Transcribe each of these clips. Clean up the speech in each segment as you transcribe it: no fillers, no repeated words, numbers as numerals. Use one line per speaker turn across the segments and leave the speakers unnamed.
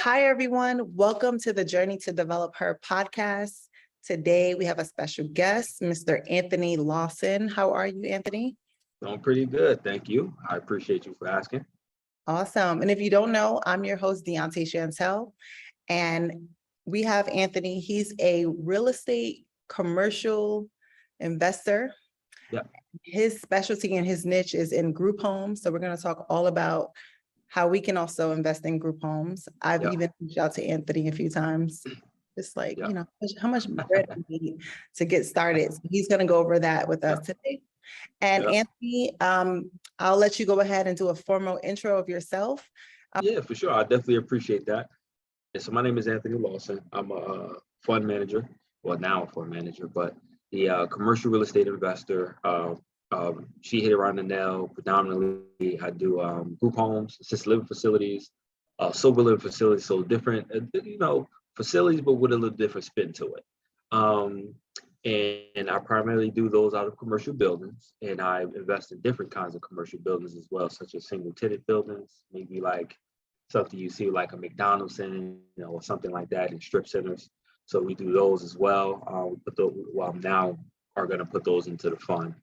Hi, everyone. Welcome to the Journey to Develop Her podcast. Today, we have a special guest, Mr. Anthony Lawson. How are you, Anthony?
Doing pretty good, thank you. I appreciate you for asking.
Awesome. And if you don't know, I'm your host, Dionte Chantel, and we have Anthony. He's a real estate commercial investor.
Yep.
His specialty and his niche is in group homes. So we're going to talk all about how we can also invest in group homes. I've even reached out to Anthony a few times, just like, how much bread we need to get started. So he's going to go over that with us today. And Anthony, I'll let you go ahead and do a formal intro of yourself.
Yeah, for sure. I definitely appreciate that. And so my name is Anthony Lawson. I'm a fund manager. Well, now a fund manager, but the commercial real estate investor. She hit it around the nail. Predominantly, I do group homes, assisted living facilities, sober living facilities. So different, facilities, but with a little different spin to it. And I primarily do those out of commercial buildings, and I invest in different kinds of commercial buildings as well, such as single tenant buildings, maybe like something you see like a McDonald's in, or something like that in strip centers. So we do those as well. Now are going to put those into the fund.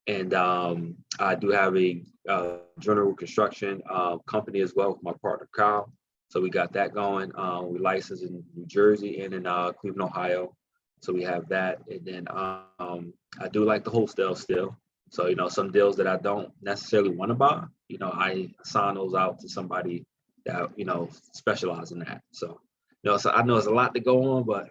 And I do have a general construction company as well with my partner, Kyle. So we got that going. We licensed in New Jersey and in Cleveland, Ohio. So we have that. And then I do like the wholesale still. So, some deals that I don't necessarily want to buy, I assign those out to somebody that, specialize in that. So, so I know it's a lot to go on, but,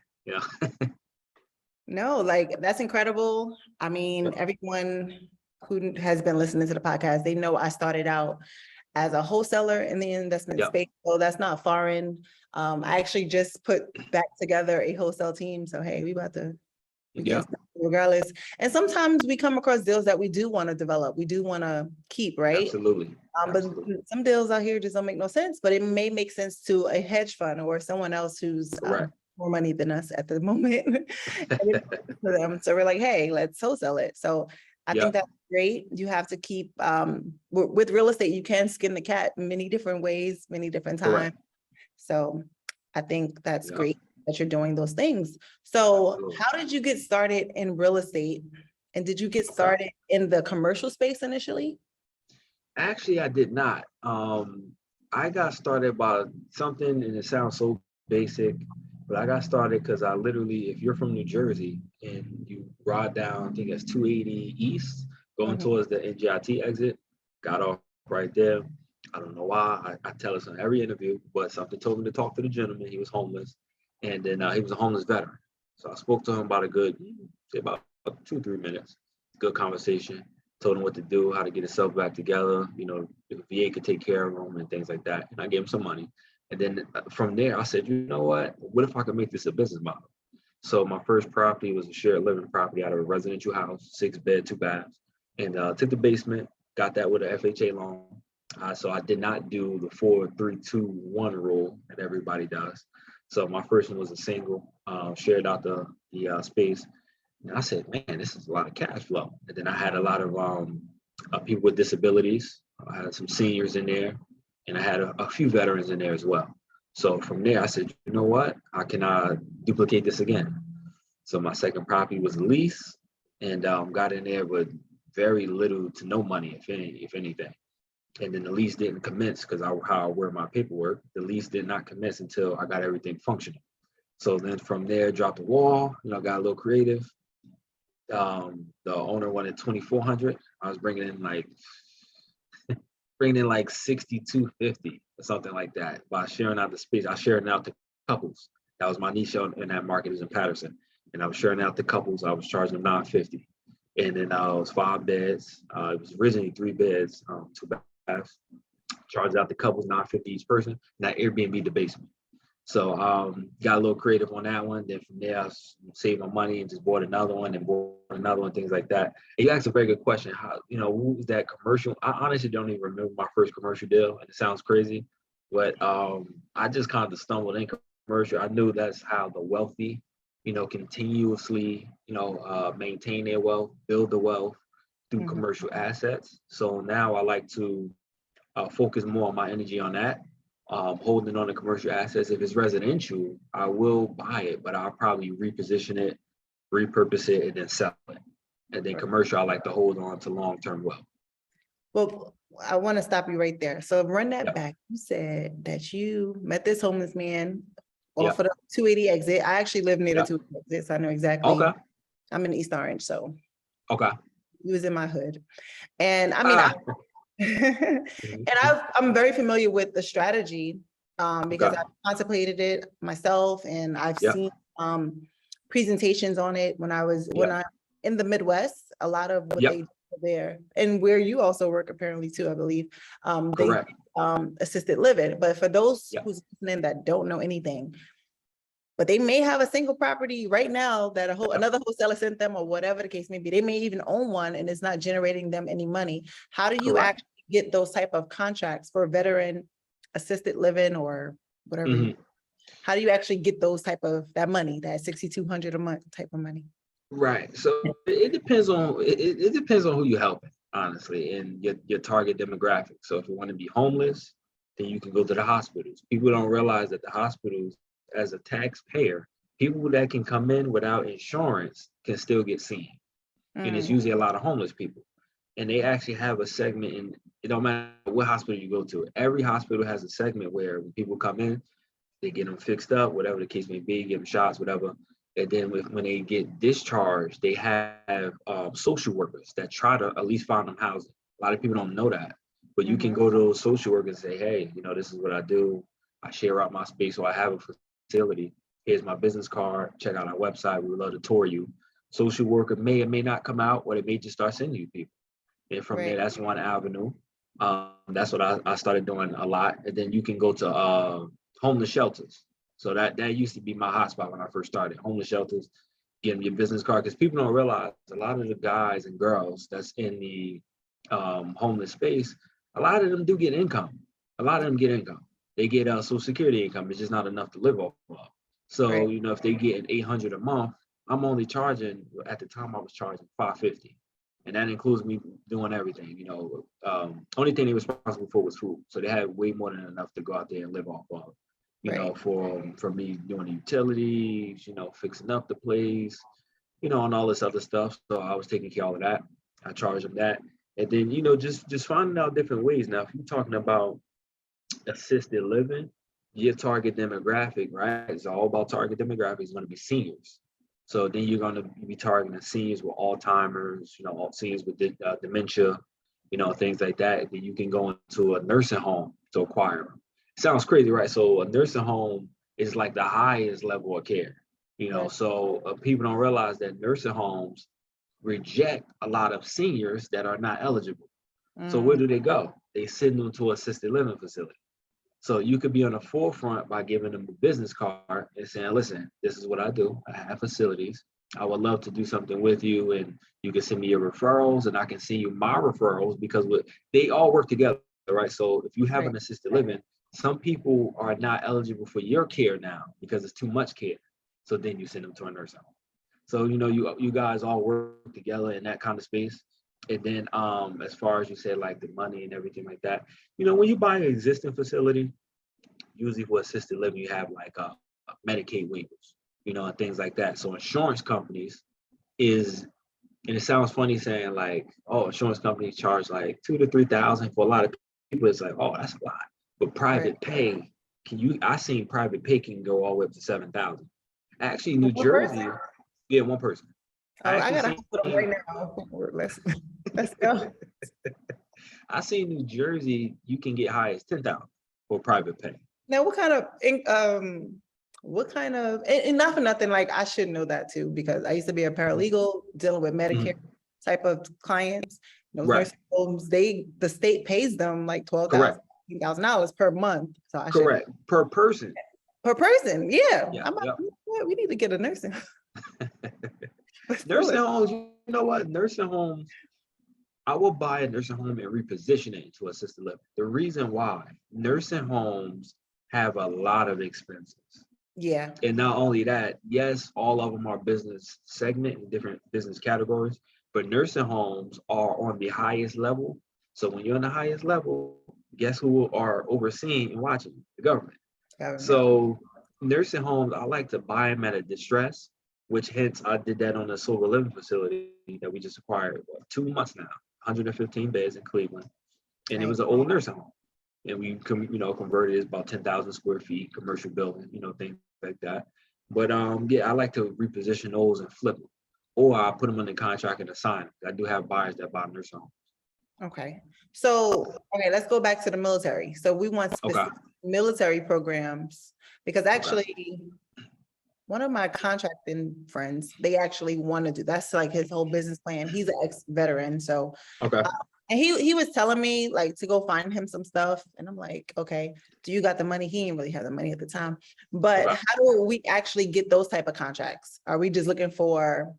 No, that's incredible. I mean, everyone who has been listening to the podcast, they know I started out as a wholesaler in the investment space. So that's not foreign. I actually just put back together a wholesale team. So, hey, we about to regardless. And sometimes we come across deals that we do want to develop. We do want to keep, right?
Absolutely.
But some deals out here just don't make no sense, but it may make sense to a hedge fund or someone else who's more money than us at the moment. So we're like, hey, let's wholesale it. So I think that's great. You have to keep with real estate, you can skin the cat many different ways, many different times.
Correct.
So I think that's great that you're doing those things. So
Absolutely.
How did you get started in real estate? And did you get started in the commercial space initially?
Actually, I did not. I got started by something, and it sounds so basic, but I got started because I literally, if you're from New Jersey and you ride down, I think it's 280 East, going towards the NJIT exit, got off right there. I don't know why. I tell us in every interview, but something told me to talk to the gentleman. He was homeless, and then he was a homeless veteran. So I spoke to him about about 2-3 minutes. Good conversation. Told him what to do, how to get himself back together, if VA could take care of him and things like that. And I gave him some money. And then from there, I said, you know what if I could make this a business model? So my first property was a shared living property out of a residential house, 6-bed, 2 baths, and took the basement, got that with an FHA loan. So I did not do the 4-3-2-1 rule that everybody does. So my first one was a single, shared out the space. And I said, man, this is a lot of cash flow. And then I had a lot of people with disabilities. I had some seniors in there, and I had a few veterans in there as well. So from there, I said, you know what? How can I duplicate this again? So my second property was a lease, and got in there with very little to no money, if anything. And then the lease didn't commence because how I wear my paperwork. The lease did not commence until I got everything functioning. So then from there, dropped the wall. Got a little creative. The owner wanted $2,400. I was bringing in like $6,250 or something like that by sharing out the space. I shared it out to couples. That was my niche in that market, is in Patterson, and I was sharing out to couples. I was charging them $950, and then it was 5 beds. It was originally 3 beds, 2 baths. Charged out to couples $950 each person. And I Airbnb the basement. So got a little creative on that one. Then from there, I saved my money and just bought another one and bought another one, things like that. And you asked a very good question. How, what was that commercial? I honestly don't even remember my first commercial deal, and it sounds crazy, but I just kind of stumbled in commercial. I knew that's how the wealthy, continuously, maintain their wealth, build the wealth through commercial assets. So now I like to focus more on my energy on that. holding on to commercial assets. If it's residential, I will buy it, but I'll probably reposition it, repurpose it, and then sell it. And then commercial, I like to hold on to long-term wealth.
Well, I want to stop you right there. So run that
Yep.
back. You said that you met this homeless man
Yep.
off of the 280 exit. I actually live near
Yep.
the 280 exit, so I know exactly.
Okay.
I'm in East Orange, so
Okay.
he was in my hood. And I mean, I'm very familiar with the strategy because
Okay.
I've contemplated it myself, and I've
Yep.
seen presentations on it when I in the Midwest. A lot of what
Yep.
they do there, and where you also work apparently too, I believe.
Correct.
Assisted living. But for those
Yep.
who's listening that don't know anything, but they may have a single property right now that another wholesaler sent them, or whatever the case may be. They may even own one and it's not generating them any money. How do you
Correct.
actually get those type of contracts for veteran assisted living or whatever?
Mhm.
How do you actually get those type of that money, that $6,200 a month type of money?
Right. So it depends on it depends on who you're helping, honestly, and your target demographic. So if you want to be homeless, then you can go to the hospitals. People don't realize that the hospitals, as a taxpayer, people that can come in without insurance can still get seen. And it's usually a lot of homeless people. And they actually have a segment, and it don't matter what hospital you go to. Every hospital has a segment where when people come in, they get them fixed up, whatever the case may be, give them shots, whatever. And then when they get discharged, they have social workers that try to at least find them housing. A lot of people don't know that, but you can go to those social workers and say, hey, this is what I do. I share out my space, so I have a facility. Here's my business card. Check out our website. We would love to tour you. Social worker may or may not come out, or they may just start sending you people. And from there, that's one avenue. That's what I started doing a lot. And then you can go to homeless shelters. So that used to be my hotspot when I first started. Homeless shelters, give them your business card, because people don't realize a lot of the guys and girls that's in the homeless space, a lot of them do get income. A lot of them get income. They get Social Security income. It's just not enough to live off of. So if they get $800 a month, I'm only charging, at the time I was charging $550. And that includes me doing everything. Only thing they were responsible for was food. So they had way more than enough to go out there and live off of. For me doing the utilities, fixing up the place, and all this other stuff. So I was taking care of all of that. I charged them that. And then, just finding out different ways. Now, if you're talking about assisted living, your target demographic, right? It's all about target demographic. It's going to be seniors. So then you're going to be targeting seniors with Alzheimer's, seniors with dementia, things like that. And then you can go into a nursing home to acquire them. Sounds crazy, right? So a nursing home is like the highest level of care, so people don't realize that nursing homes reject a lot of seniors that are not eligible. So where do they go? They send them to assisted living facility. So you could be on the forefront by giving them a business card and saying, listen, this is what I do. I have facilities. I would love to do something with you, and you can send me your referrals, and I can send you my referrals, because they all work together, right? So if you have an assisted living, some people are not eligible for your care now because it's too much care. So then you send them to a nursing home. So, you guys all work together in that kind of space. And then as far as you said, like the money and everything like that, when you buy an existing facility, usually for assisted living, you have like Medicaid waivers, and things like that. So insurance companies and it sounds funny saying like, oh, insurance companies charge like $2,000 to $3,000. For a lot of people, it's like, oh, that's a lot. But private pay, I seen private pay can go all the way up to $7,000. Actually, New Jersey, one person.
I gotta put them right now. Let's go.
I seen New Jersey, you can get high as $10,000 for private pay.
Now, what kind of, and not for nothing, like I should know that too, because I used to be a paralegal dealing with Medicare type of clients. Nursing homes, the state pays them like $12,000, $15,000 per month. So I should.
Per person.
Per person, yeah. We need to get a nursing.
Nursing homes, you know what? Nursing homes, I will buy a nursing home and reposition it into assisted living. The reason why, nursing homes have a lot of expenses.
Yeah.
And not only that, yes, all of them are business segment in different business categories, but nursing homes are on the highest level. So when you're on the highest level, guess who are overseeing and watching? The government.
Government.
So nursing homes, I like to buy them at a distress, which hence I did that on a sober living facility that we just acquired 2 months now, 115 beds in Cleveland. And it was an old nursing home. And we converted it about 10,000 square feet, commercial building, things like that. But yeah, I like to reposition those and flip them. Or I put them under contract and assign them. I do have buyers that buy nursing homes.
Okay. So, okay, let's go back to the military. So we want specific military programs because actually one of my contracting friends, they actually want to do, that's like his whole business plan. He's an ex-veteran. So, and he was telling me like to go find him some stuff. And I'm like, okay, do you got the money? He didn't really have the money at the time, but how do we actually get those type of contracts? Are we just looking for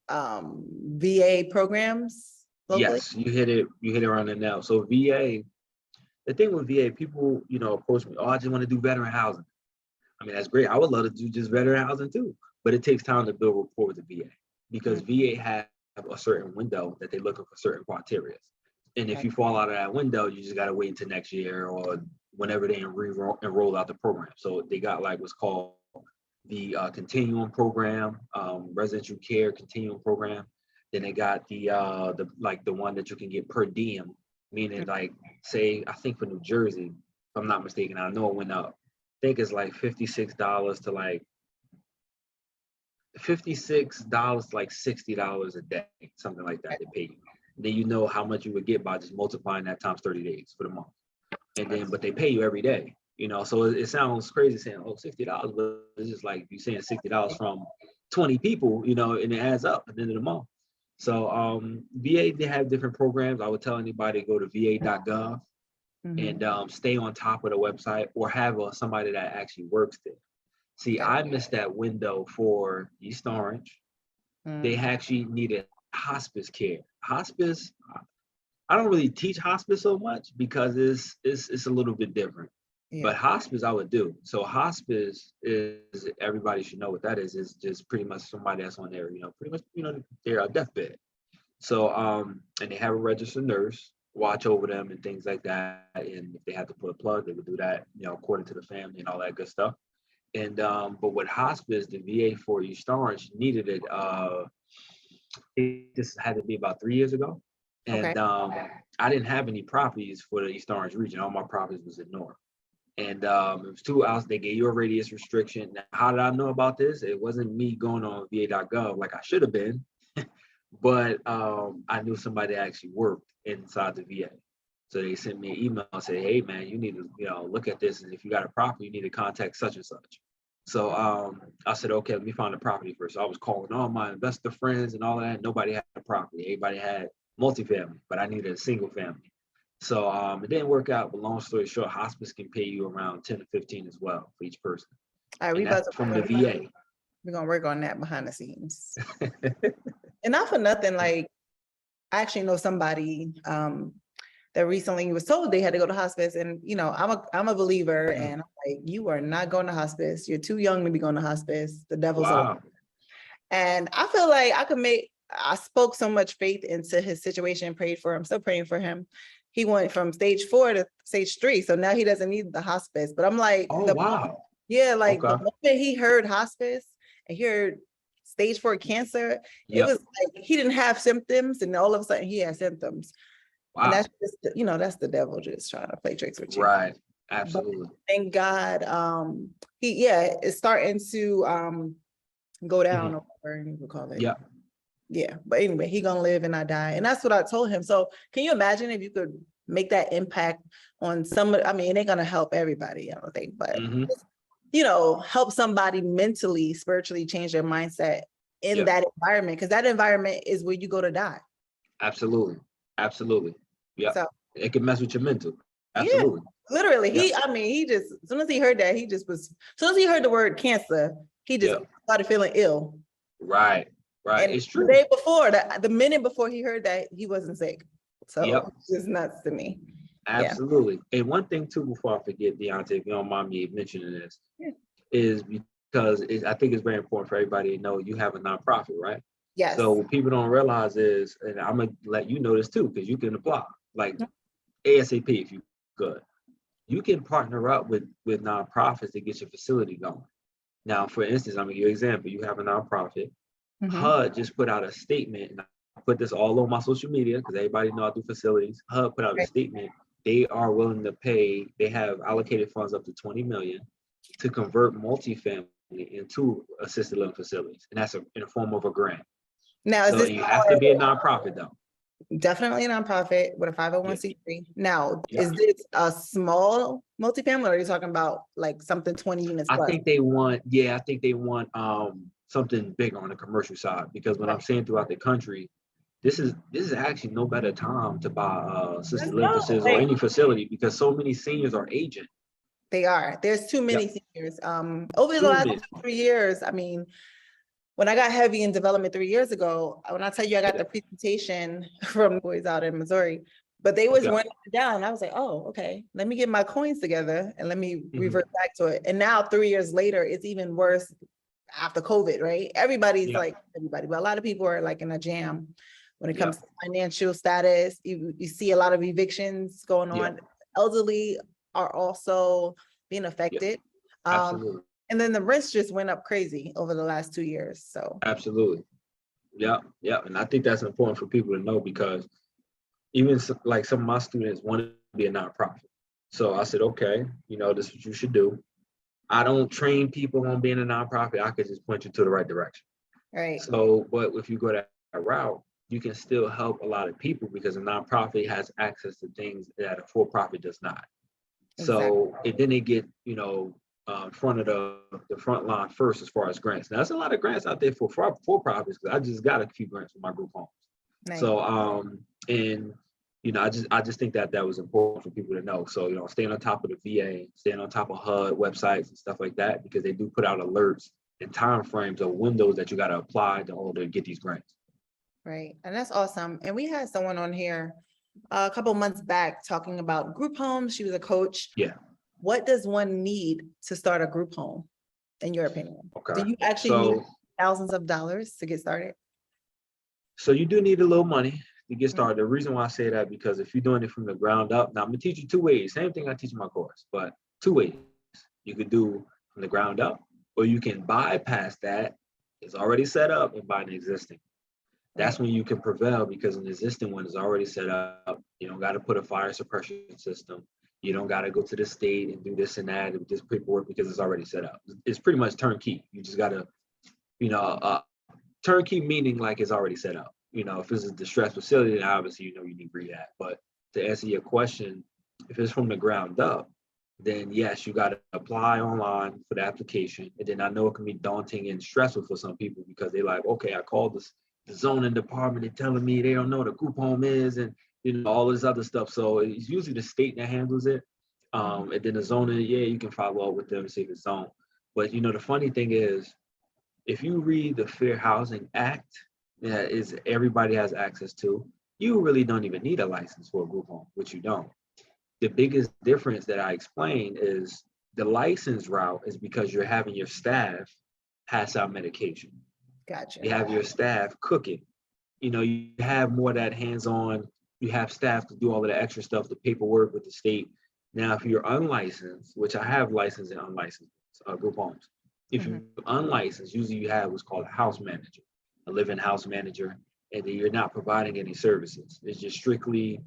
VA programs? Locally?
Yes, you hit it around the nail. So VA, the thing with VA, people, approach me, I just want to do veteran housing. I mean, that's great. I would love to do just veteran housing too, but it takes time to build rapport with the VA because VA have a certain window that they're looking for certain criteria. And if you fall out of that window, you just got to wait until next year or whenever they enroll out the program. So they got like what's called the continuum program, residential care continuum program. Then they got the one that you can get per diem, meaning like, say, I think for New Jersey, if I'm not mistaken, I know it went up. I think it's like $56 to like $60 a day, something like that. They pay you. Then you know how much you would get by just multiplying that times 30 days for the month. And then, but they pay you every day, so it sounds crazy saying, oh, $60, but it's just like you saying $60 from 20 people, and it adds up at the end of the month. So VA, they have different programs. I would tell anybody to go to va.gov and stay on top of the website or have somebody that actually works there. See, I missed that window for East Orange. They actually needed hospice care. Hospice, I don't really teach hospice so much because it's a little bit different. But hospice I would do. So hospice is, everybody should know what that is just pretty much somebody that's on their, their deathbed. So and they have a registered nurse watch over them and things like that. And if they have to put a plug, they would do that, according to the family and all that good stuff. And but with hospice, the VA for East Orange needed it. It just had to be about 3 years ago. And I didn't have any properties for the East Orange region. All my properties was in North. And it was 2 hours. They gave you a radius restriction. Now, how did I know about this? It wasn't me going on va.gov like I should have been, but I knew somebody that actually worked inside the VA. So they sent me an email and said, hey man, you need to look at this. And if you got a property, you need to contact such and such. So I said, okay, let me find a property first. So I was calling all my investor friends and all of that. Nobody had a property. Everybody had multifamily, but I needed a single family. So it didn't work out, but long story short, hospice can pay you around 10 to 15 as well for each person.
All right, that's
from the VA.
We're gonna work on that behind the scenes. And not for nothing, like I actually know somebody that recently was told they had to go to hospice, and I'm a believer, and I'm like, you are not going to hospice. You're too young to be going to hospice. The devil's over. And I feel like I spoke so much faith into his situation, prayed for him, still praying for him. He went from stage 4 to stage 3. So now he doesn't need the hospice. But I'm like, the moment he heard hospice and he heard stage 4 cancer, it was like he didn't have symptoms and all of a sudden he had symptoms. Wow. And that's just, that's the devil just trying to play tricks with you.
Right. Absolutely.
But thank God. It's starting to go down or whatever you would call it.
Yeah.
Yeah, but anyway, he gonna live and I die. And that's what I told him. So can you imagine if you could make that impact on somebody? I mean, it ain't gonna help everybody, I don't think, but help somebody mentally, spiritually change their mindset in that environment, because that environment is where you go to die.
Absolutely. Yeah. So it can mess with your mental. Absolutely.
Yeah, literally. He just, as soon as he heard that, as soon as he heard the word cancer, he just started feeling ill.
Right. And it's true.
The day before, the minute before he heard that, he wasn't sick. So it's just nuts to me.
Absolutely. And one thing too, before I forget, Dionte, if you don't mind me mentioning this, is because I think it's very important for everybody to know you have a nonprofit, right?
Yes.
So what people don't realize is, and I'm gonna let you know this too, because you can apply like ASAP if you good. You can partner up with nonprofits to get your facility going. Now, for instance, I'm gonna give you an example. You have a nonprofit. HUD just put out a statement, and I put this all on my social media because everybody know I do facilities. HUD put out a statement. They are willing to pay. They have allocated funds up to 20 million to convert multifamily into assisted living facilities, and that's in the form of a grant.
Now,
So you have to be a nonprofit though.
Definitely a nonprofit with a 501c3. Now,
Yeah.
is this a small multifamily, or are you talking about like something 20 units plus?
I think they want something bigger on the commercial side, because what I'm saying throughout the country, this is actually no better time to buy assisted living facilities or any facility, because so many seniors are aging.
They are. There's too many seniors. Over the last 3 years, I mean, when I got heavy in development 3 years ago, when I tell you I got the presentation from boys out in Missouri, but they was running it down. I was like, oh, okay, let me get my coins together and let me revert back to it. And now 3 years later, it's even worse after COVID, right? Everybody's like, everybody, but a lot of people are like in a jam when it comes to financial status. You see a lot of evictions going on. Elderly are also being affected.
Absolutely.
And then the rents just went up crazy over the last 2 years. So
absolutely. Yeah. And I think that's important for people to know, because even like some of my students want to be a nonprofit. So I said, okay, this is what you should do. I don't train people on being a nonprofit. I could just point you to the right direction.
Right.
So, but if you go that route, you can still help a lot of people, because a nonprofit has access to things that a for-profit does not. Exactly. So, and then they get, front of the front line first as far as grants. Now, there's a lot of grants out there for profits, because I just got a few grants for my group homes. Nice. So, and I just think that was important for people to know. So, staying on top of the VA, staying on top of HUD websites and stuff like that, because they do put out alerts and time frames of windows that you got to apply in order to get these grants.
Right, and that's awesome. And we had someone on here a couple months back talking about group homes. She was a coach.
Yeah.
What does one need to start a group home, in your opinion? Okay. Do you actually need thousands of dollars to get started?
So you do need a little money to get started. The reason why I say that, because if you're doing it from the ground up, now I'm gonna teach you 2 ways. Same thing I teach in my course, but 2 ways. You could do from the ground up, or you can bypass that. It's already set up and buy an existing. That's when you can prevail, because an existing one is already set up. You don't got to put a fire suppression system. You don't got to go to the state and do this and that and this paperwork, because it's already set up. It's pretty much turnkey. You just got to, turnkey meaning like it's already set up. If it's a distressed facility, then obviously you need rehab. But to answer your question, if it's from the ground up, then yes, you got to apply online for the application. And then I know it can be daunting and stressful for some people, because they're like, okay, I called the zoning department, they're telling me they don't know what a group home is, and all this other stuff. So it's usually the state that handles it. And then the zoning, you can follow up with them and see if it's zoned. But the funny thing is, if you read the Fair Housing Act, that is everybody has access to, you really don't even need a license for a group home, which you don't. The biggest difference that I explained is the license route is because you're having your staff pass out medication.
Gotcha.
You have your staff cooking. You have more of that hands-on. You have staff to do all of the extra stuff, the paperwork with the state. Now, if you're unlicensed, which I have licensed and unlicensed group homes, if you're unlicensed, usually you have what's called a house manager, a living house manager, and then you're not providing any services. It's just strictly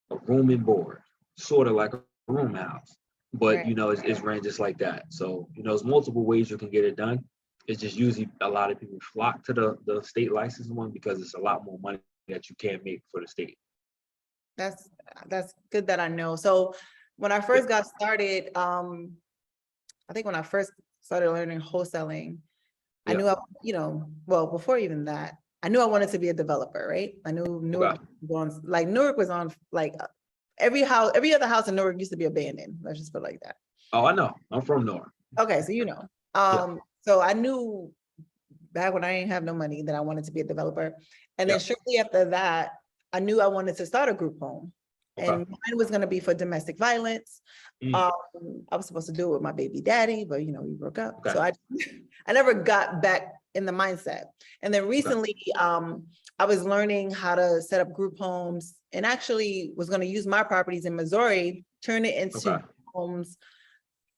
a room and board, sort of like a room house, but it's ran just like that. So there's multiple ways you can get it done. It's just usually a lot of people flock to the state licensed one, because it's a lot more money that you can make for the state.
That's good that I know. So when I first got started, I think when I first started learning wholesaling, I knew before even that, I knew I wanted to be a developer, right? I knew Newark was on like every other house in Newark used to be abandoned. Let's just put it like that.
Oh, I know. I'm from Newark.
Okay, so so I knew back when I didn't have no money that I wanted to be a developer. And then shortly after that, I knew I wanted to start a group home. And mine was going to be for domestic violence. I was supposed to do it with my baby daddy, but we broke up. So I never got back in the mindset. And then recently, I was learning how to set up group homes, and actually was going to use my properties in Missouri turn it into
Okay.
homes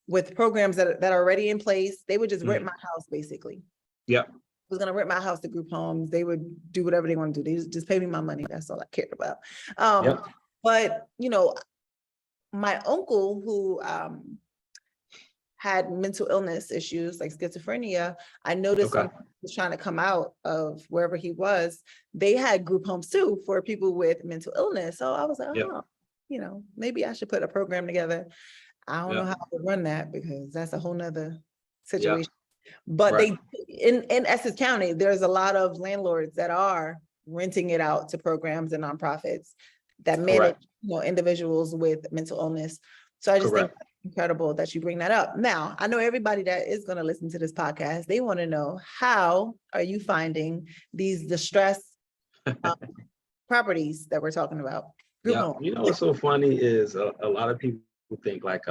with programs that are already in place. They would just rent my house, basically.
Yep.
I was gonna rent my house to group homes. They would do whatever they want to do. They just pay me my money. That's all I cared about.
Yep.
But my uncle who had mental illness issues like schizophrenia, I noticed when
Okay.
he was trying to come out of wherever he was, they had group homes too for people with mental illness. So I was like,
Yep.
oh, maybe I should put a program together. I don't know
Yep.
how to run that because that's a whole nother
Yep.
situation. But
Right.
in Essex County, there's a lot of landlords that are renting it out to programs and nonprofits that manage,
Correct.
Individuals with mental illness. So I just think
Correct.
it's incredible that you bring that up. Now, I know everybody that is going to listen to this podcast, they want to know, how are you finding these distressed properties that we're talking about? Group
Yeah.
home.
You know what's so funny is a lot of people think like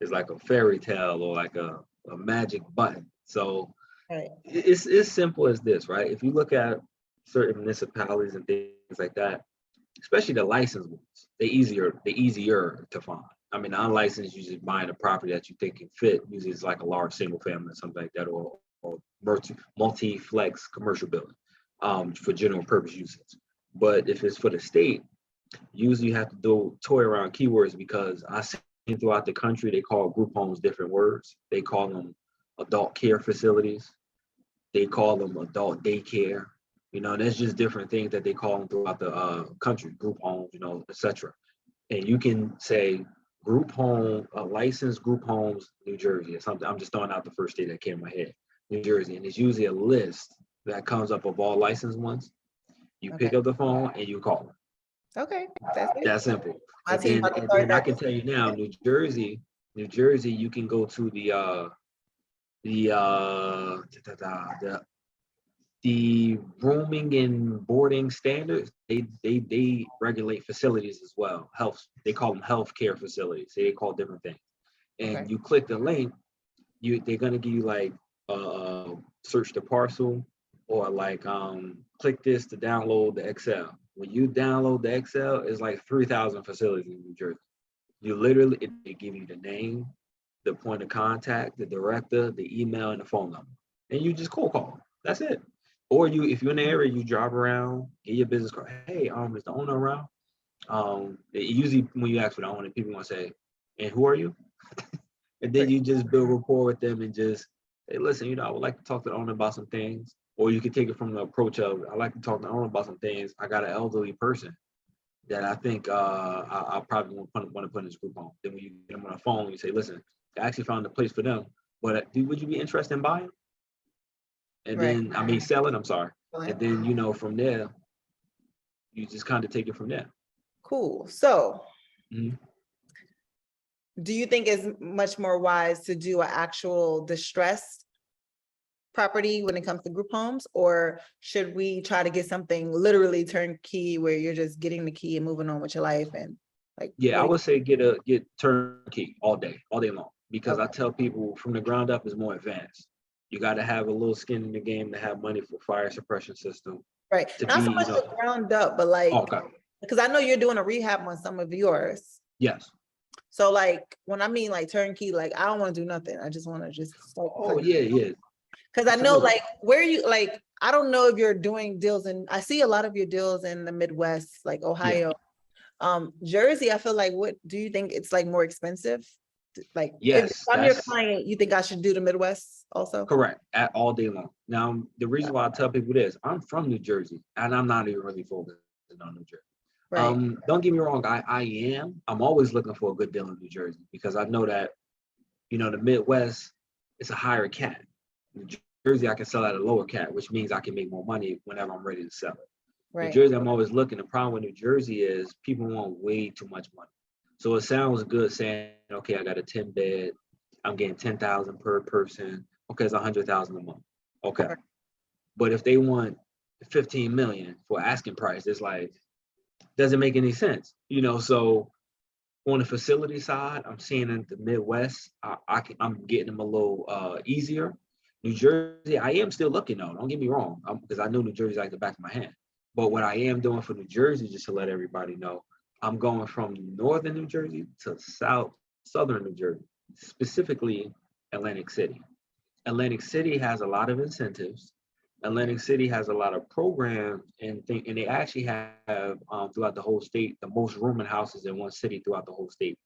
it's like a fairy tale or like a magic button. So
Right.
it's simple as this, right? If you look at certain municipalities and things like that, especially the licensed ones, they easier to find. I mean, the unlicensed, you just buying a property that you think can fit. Usually it's like a large single family or something like that, or multi-flex commercial building for general purpose usage. But if it's for the state, usually you have to toy around keywords, because I see throughout the country, they call group homes different words. They call them adult care facilities. They call them adult daycare. There's just different things that they call them throughout the country, group homes, etc. And you can say group home, licensed group homes, New Jersey or something. I'm just throwing out the first state that came in my head, New Jersey. And it's usually a list that comes up of all licensed ones. You pick up the phone and you call them.
Okay, that's it.
That simple.
My
And
team
then,
about to
and
start
then I
that.
can tell you now, New Jersey, you can go to the rooming and boarding standards. They regulate facilities as well. They call them healthcare facilities. They call different things. And
Okay.
you click the link, they're gonna give you like search the parcel, or like click this to download the Excel. When you download the Excel, it's like 3,000 facilities in New Jersey. You literally, they give you the name, the point of contact, the director, the email, and the phone number, and you just cold call them. That's it. Or if you're in the area, you drive around, get your business card. Hey, is the owner around? Usually when you ask for the owner, people want to say, and who are you? And then you just build rapport with them and just, hey, listen, I would like to talk to the owner about some things. Or you can take it from the approach of, I like to talk to the owner about some things. I got an elderly person that I think I probably want to put in this group home. Then when you get them on the phone, you say, listen, I actually found a place for them, but would you be interested in buying? And then, selling, I'm sorry. And then, from there, you just kind of take it from there.
Cool. So
Mm-hmm.
do you think it's much more wise to do an actual distressed property when it comes to group homes, or should we try to get something literally turnkey where you're just getting the key and moving on with your life? And
I would say get turnkey all day long, because I tell people from the ground up is more advanced. You got to have a little skin in the game to have money for fire suppression system.
Right. Not so much the ground up, but because I know you're doing a rehab on some of yours.
Yes.
So when I mean turnkey, I don't want to do nothing. I just want to just start.
Oh yeah.
Because I know where you I don't know if you're doing deals I see a lot of your deals in the Midwest, like Ohio. Yeah. Jersey, I feel what do you think it's more expensive?
Yes,
if I'm your client, you think I should do the Midwest also?
Correct. All day long. Now, the reason why I tell people this, I'm from New Jersey, and I'm not even really focused on New Jersey. Right. Don't get me wrong, I'm always looking for a good deal in New Jersey, because I know that, the Midwest, it's a higher cap. New Jersey, I can sell at a lower cap, which means I can make more money whenever I'm ready to sell it. Right. New Jersey, I'm always looking. The problem with New Jersey is people want way too much money. So it sounds good saying, okay, I got a 10-bed, I'm getting $10,000 per person. Okay, it's $100,000 a month. Okay. Right. But if they want 15 million for asking price, it's doesn't make any sense. So on the facility side, I'm seeing in the Midwest, I'm getting them a little easier. New Jersey, I am still looking though, don't get me wrong, because I know New Jersey like the back of my hand. But what I am doing for New Jersey, just to let everybody know, I'm going from northern New Jersey to southern New Jersey, specifically Atlantic City. Atlantic City has a lot of incentives. Atlantic City has a lot of programs and they actually have throughout the whole state the most rooming houses in one city throughout the whole state.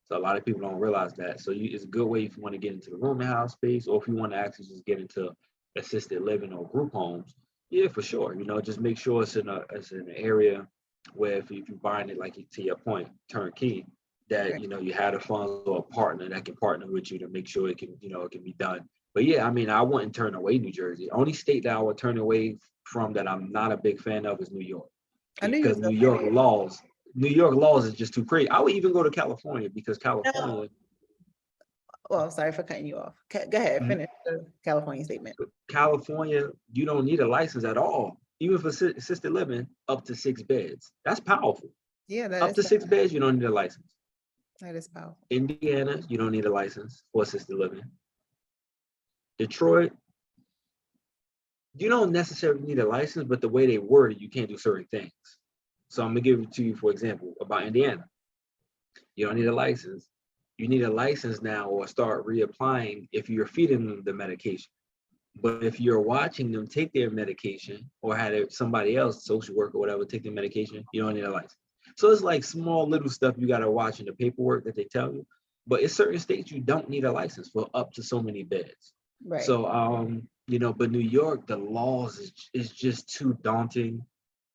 So a lot of people don't realize that. So it's a good way if you want to get into the rooming house space, or if you want to actually just get into assisted living or group homes. Yeah, for sure. Just make sure it's in an area where if you're buying it, like to your point, turnkey, that
Right.
you have the funds or a partner that can partner with you to make sure it can it can be done. But yeah, I mean, I wouldn't turn away New Jersey. Only state that I would turn away from that I'm not a big fan of is New York,
I knew you
because
was gonna say that.
New York laws is just too crazy. I would even go to California because
No.
California,
Well, sorry for cutting you off. Go ahead,
Mhm.
finish the California statement.
California, you don't need a license at all, even for assisted living up to 6 beds. That's powerful.
Yeah, that
Up
is
to 6 beds, you don't need a license.
that is powerful.
Indiana, you don't need a license for assisted living. Detroit, you don't necessarily need a license, but the way they word it, you can't do certain things. So I'm gonna give it to you, for example, about Indiana. You don't need a license. You need a license now or start reapplying if you're feeding them the medication. But if you're watching them take their medication or had somebody else, social worker or whatever, take their medication, you don't need a license. So it's like small little stuff you got to watch in the paperwork that they tell you. But in certain states, you don't need a license for up to so many beds.
Right.
So, but New York, the laws is just too daunting.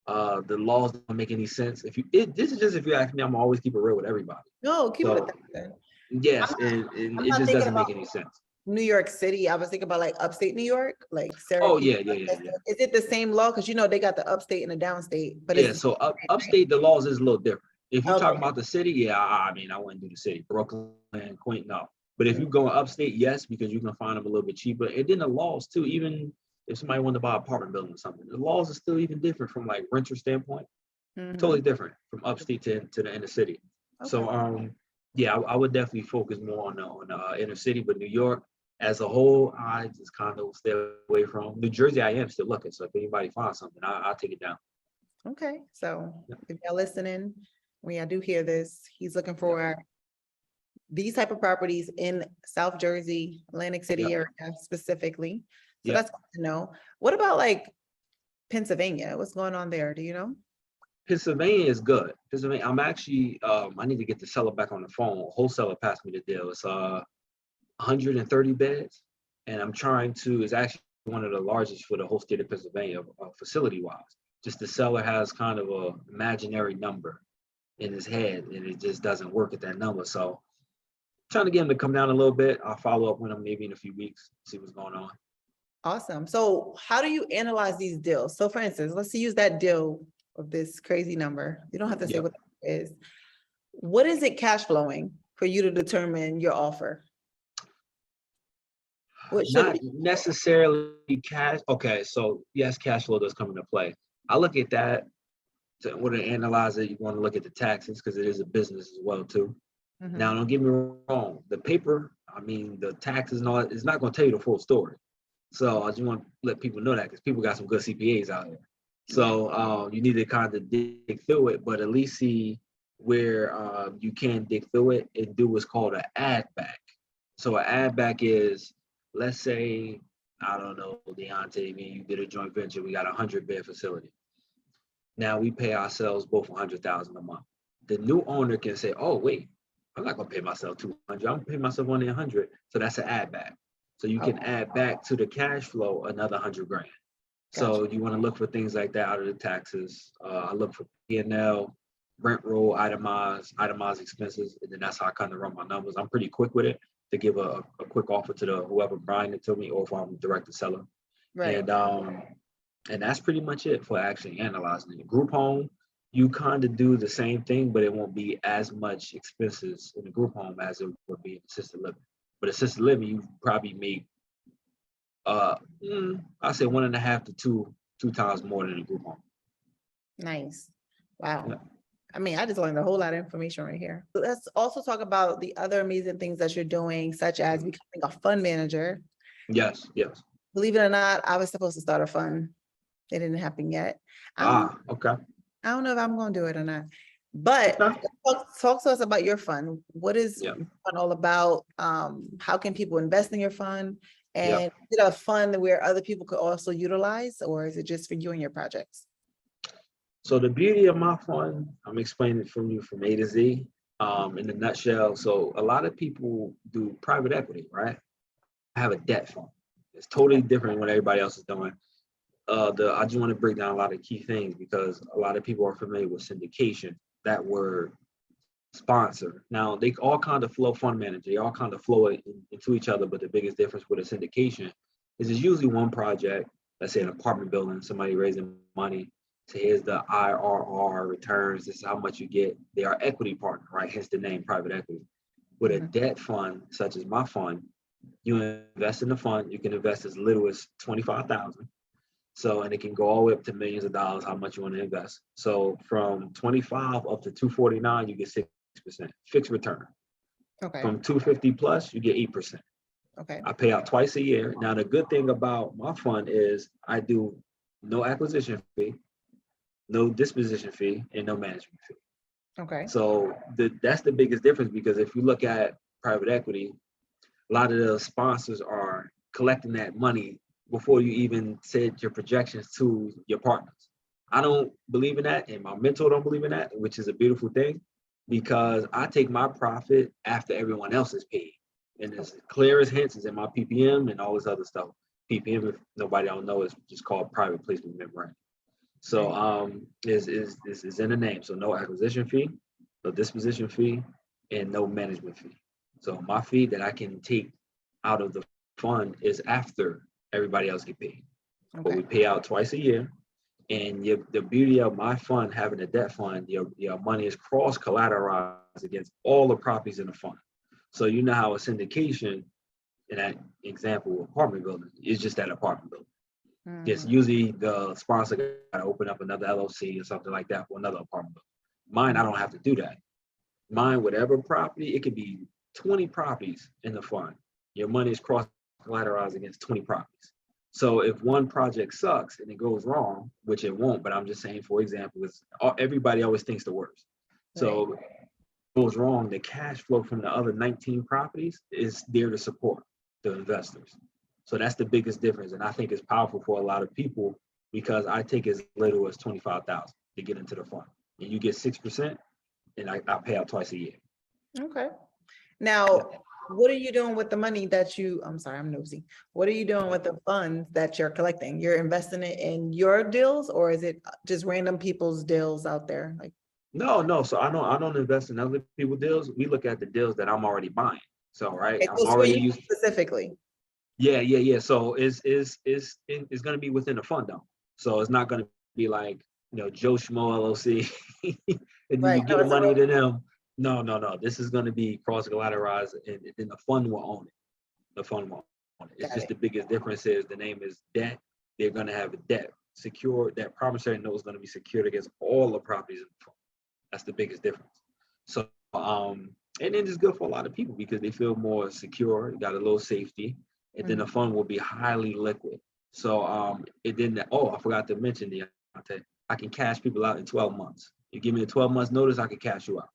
The laws don't make any sense. This is just if you ask me, I'm always keep it real with everybody.
No, keep it
So
at that.
yes,
I'm
and
I'm
it
not
just
thinking
doesn't
about
make any sense.
New York City. I was thinking about like upstate New York, like
Oh
Syracuse.
yeah.
Is it the same law? Because they got the upstate and the downstate, but it's
Yeah,
the
so
same, right?
upstate, the laws is a little different. If you're talking
Okay.
about the city, yeah, I mean, I wouldn't do the city, Brooklyn, Queens, no. But if
Mm.
you go upstate, yes, because you can find them a little bit cheaper. And then the laws too, even if somebody wanted to buy an apartment building or something, the laws are still even different from like renter standpoint, totally
Mhm.
different from upstate to the inner city.
Okay.
So yeah, I would definitely focus more on the inner city, but New York as a whole, I just kind of stay away from. New Jersey, I am still looking. So if anybody finds something, I'll take it down.
Okay. So
Yeah.
if y'all listening, when y'all do hear this, he's looking
Yeah.
for these type of properties in South Jersey, Atlantic City
Yeah.
area specifically. So
Yeah.
that's good to know. What about like Pennsylvania? What's going on there? Do you know?
Pennsylvania is good. Pennsylvania, I'm actually I need to get the seller back on the phone. Wholesaler passed me the deal. It's 130 beds, and I'm trying to. It's actually one of the largest for the whole state of Pennsylvania, facility wise. Just the seller has kind of a imaginary number in his head, and it just doesn't work at that number. So trying to get him to come down a little bit. I'll follow up with him maybe in a few weeks, see what's going on.
Awesome. So how do you analyze these deals? So for instance, let's use that deal of this crazy number. You don't have to say
Yeah.
what it is. What is it cash flowing for you to determine your offer? What should
Not
it be?
necessarily cash. Okay, so yes, cash flow does come into play. I look at that to want to analyze it. You want to look at the taxes because it is a business as well too. Now,
Mhm.
don't get me wrong. The paper, I mean, the taxes and all that is not going to tell you the full story. So I just want to let people know that because people got some good CPAs out here.
Yeah.
So you need to kind of dig through it, but at least see where you can dig through it and do what's called an add back. So an add back is, let's say, I don't know, Dionte, me, you did a joint venture. We got a 100-bed facility. Now we pay ourselves both 100,000 a month. The new owner can say, "Oh wait, I'm not gonna pay myself 200. I'm gonna pay myself only 100." So that's an add back. So you can
Okay.
add back to the cash flow another 100 grand.
Gotcha.
So you want to look for things like that out of the taxes. I look for P&L, rent roll, itemized expenses, and then that's how I kind of run my numbers. I'm pretty quick with it to give a quick offer to the whoever buying it to me, or if I'm direct to seller.
Right.
And that's pretty much it for actually analyzing it. Group home, you kind of do the same thing, but it won't be as much expenses in the group home as it would be in assisted living. But assisted living, you probably make I say 1.5 to two times more than a group home.
Nice. Wow.
Yeah.
I mean, I just learned a whole lot of information right here. Let's also talk about the other amazing things that you're doing, such as becoming a fund manager.
Yes.
Believe it or not, I was supposed to start a fund. It didn't happen yet. I don't,
Okay.
I don't know if I'm going to do it or not. But
Okay.
talk to us about your fund. What is
Yeah.
your fund all about? How can people invest in your fund?
Yeah.
And is it a fund where other people could also utilize, or is it just for you and your projects?
So the beauty of my fund, I'm explaining it from you from A to Z, in a nutshell. So a lot of people do private equity, right? I have a debt fund. It's totally different than what everybody else is doing. I just want to break down a lot of key things because a lot of people are familiar with syndication. That word, sponsor. Now they all kind of flow, fund manager. They all kind of flow into each other. But the biggest difference with a syndication is it's usually one project. Let's say an apartment building, somebody raising money. So here's the IRR returns. This is how much you get. They are equity partner, right? Hence the name private equity. With a debt fund, such as my fund, you invest in the fund. You can invest as little as 25,000. So, and it can go all the way up to millions of dollars, how much you want to invest. So from 25 up to 249, you get 6% fixed return.
Okay.
From 250 plus, you get 8%.
Okay.
I pay out twice a year. Now, the good thing about my fund is I do no acquisition fee, no disposition fee, and no management fee.
Okay.
So that's the biggest difference, because if you look at private equity, a lot of the sponsors are collecting that money before you even said your projections to your partners. I don't believe in that, and my mentor don't believe in that, which is a beautiful thing, because I take my profit after everyone else is paid. And as clear as hints is in my PPM and all this other stuff. PPM, if nobody don't know, is just called private placement memorandum. So is in the name. So no acquisition fee, no disposition fee, and no management fee. So my fee that I can take out of the fund is after everybody else get paid. But we pay out twice a year. And the beauty of my fund, having a debt fund, your money is cross collateralized against all the properties in the fund. So you know how a syndication, in that example, apartment building, is just that apartment building. Yes, usually the sponsor got to open up another LLC or something like that for another apartment building. Mine, I don't have to do that. Mine, whatever property, it could be 20 properties in the fund. Your money is cross collateralized against 20 properties. So if one project sucks and it goes wrong, which it won't, but I'm just saying, for example, everybody always thinks the worst. So if it goes wrong, the cash flow from the other 19 properties is there to support the investors. So that's the biggest difference. And I think it's powerful for a lot of people, because I take as little as 25,000 to get into the fund. And you get 6%, and I pay out twice a year.
Okay. Now, what are you doing with the money that I'm sorry, I'm nosy. What are you doing with the funds that you're collecting? You're investing it in your deals, or is it just random people's deals out there? Like,
No. So I don't invest in other people's deals. We look at the deals that I'm already buying. So, right, I'm
so
already
you
used.
specifically.
Yeah. So it's going to be within the fund though. So it's not going to be like, Joe Schmo LLC, and then you get the money to them. No. This is going to be cross collateralized, and then the fund will own it. The fund will own it. It's just the biggest difference is the name is debt. They're going to have a debt secured. That promissory note is going to be secured against all the properties in the fund. That's the biggest difference. So and then it's good for a lot of people because they feel more secure. You got a little safety. And then the fund will be highly liquid. So I forgot to mention, Dionte, I can cash people out in 12 months. You give me a 12 months notice, I can cash you out.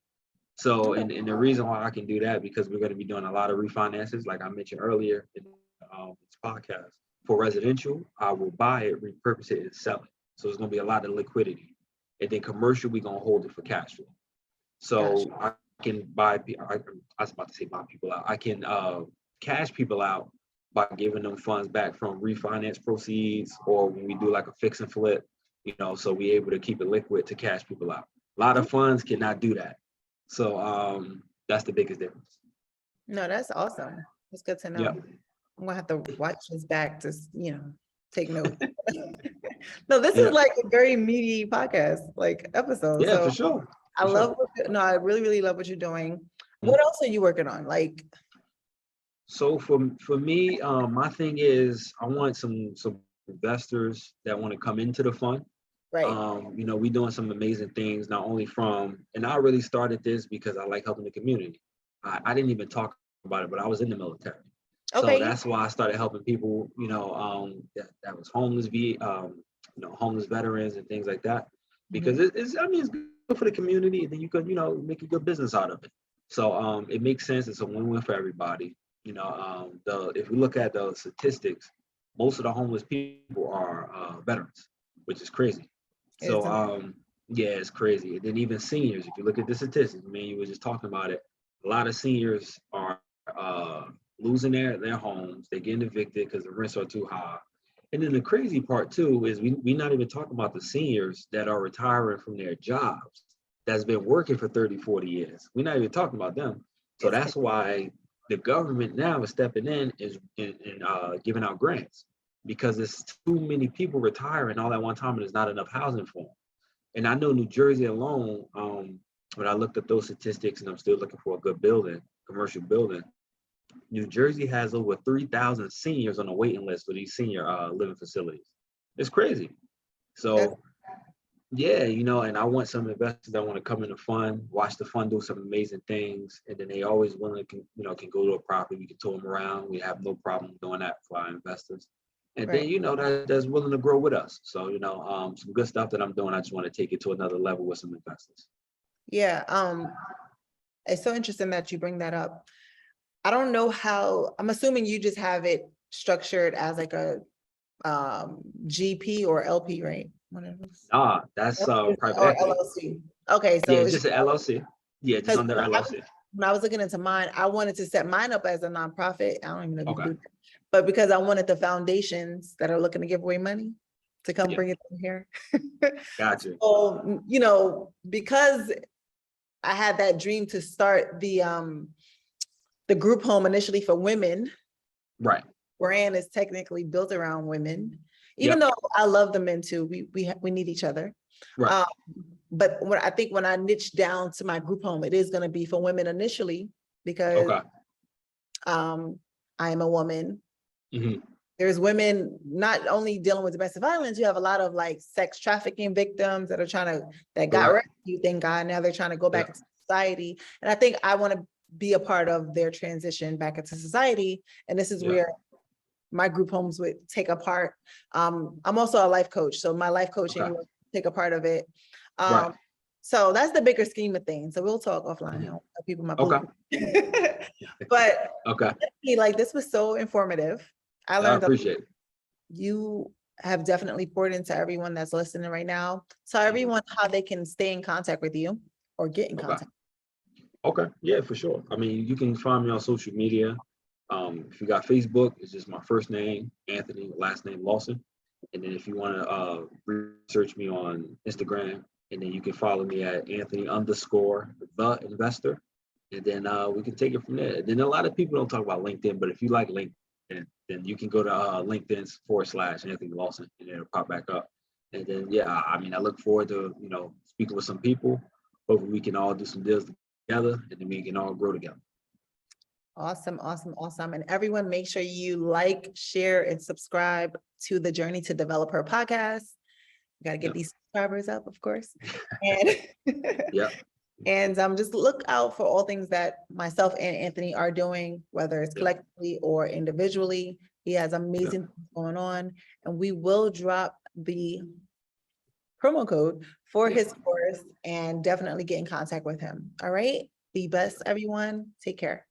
So and the reason why I can do that, because we're going to be doing a lot of refinances, like I mentioned earlier in this podcast. For residential, I will buy it, repurpose it, and sell it. So there's going to be a lot of liquidity. And then commercial, we're going to hold it for cash flow. So I can I was about to say buy people out. I can cash people out by giving them funds back from refinance proceeds, or when we do like a fix and flip, so we're able to keep it liquid to cash people out. A lot of funds cannot do that. So that's the biggest difference.
No, that's awesome. It's good to know.
Yeah.
I'm gonna have to watch this back to, take notes. No, this is like a very meaty podcast, like episode.
Yeah,
so
for sure.
I love I really, really love what you're doing. What else are you working on? Like,
so for me, my thing is I want some investors that want to come into the fund.
right.
We're doing some amazing things, not only and I really started this because I like helping the community. I didn't even talk about it, but I was in the military. So that's why I started helping people, that was homeless, homeless veterans and things like that. Because it's good for the community, and then you could, make a good business out of it. So it makes sense. It's a win-win for everybody. If we look at the statistics, most of the homeless people are veterans, which is crazy. So yeah, it's crazy. And then even seniors, if you look at the statistics, man, you were just talking about it. A lot of seniors are losing their homes. They're getting evicted because the rents are too high. And then the crazy part too is we not even talking about the seniors that are retiring from their jobs that's been working for 30, 40 years. We're not even talking about them. So that's why the government now is stepping in and giving out grants, because there's too many people retiring all at one time and there's not enough housing for them. And I know New Jersey alone, when I looked at those statistics, and I'm still looking for a good building, commercial building, New Jersey has over 3,000 seniors on the waiting list for these senior living facilities. It's crazy. So yeah, and I want some investors that want to come in the fund, watch the fund do some amazing things, and then they always willing can go to a property, we can tour them around. We have no problem doing that for our investors. And then that's willing to grow with us. So some good stuff that I'm doing. I just want to take it to another level with some investors.
Yeah, it's so interesting that you bring that up. I don't know how, I'm assuming you just have it structured as like a GP or LP, right?
Nah, that's private
or
equity.
LLC. Okay, so
yeah, it's just an LLC. Yeah, just under LLC.
When I was looking into mine, I wanted to set mine up as a nonprofit. I don't even know if you
Okay.
do that. But because I wanted the foundations that are looking to give away money to come bring it in here.
Gotcha.
So, because I had that dream to start the group home initially for women.
Right.
Brand is technically built around women, even though I love the men too. We need each other.
Right.
But when I niche down to my group home, it is going to be for women initially, because I am a woman.
Mm-hmm.
There's women not only dealing with domestic violence, you have a lot of like sex trafficking victims that are that got rescued, thank God. Now they're trying to go back into society. And I think I want to be a part of their transition back into society. And this is where my group homes would take a part. I'm also a life coach, so my life coaching will take a part of it. So that's the bigger scheme of things. So we'll talk offline. I don't tell people my but like, this was so informative. I learned.
I appreciate it.
You have definitely poured into everyone that's listening right now. Tell everyone how they can stay in contact with you or get in contact.
Okay, yeah, for sure. I mean, you can find me on social media. If you got Facebook, it's just my first name, Anthony, last name Lawson. And then if you want to research me on Instagram, and then you can follow me at Anthony_the investor. And then we can take it from there. And then a lot of people don't talk about LinkedIn, but if you like LinkedIn, then you can go to LinkedIn/Anthony Lawson, and it'll pop back up. And then, I mean, I look forward to, speaking with some people. Hopefully we can all do some deals together, and then we can all grow together.
Awesome. And everyone, make sure you like, share, and subscribe to the Journey to DevelopHer podcast. We got to get these subscribers up, of course. And and just look out for all things that myself and Anthony are doing, whether it's collectively or individually. He has amazing things going on, and we will drop the promo code for his course, and definitely get in contact with him. All right. Be best, everyone. Take care.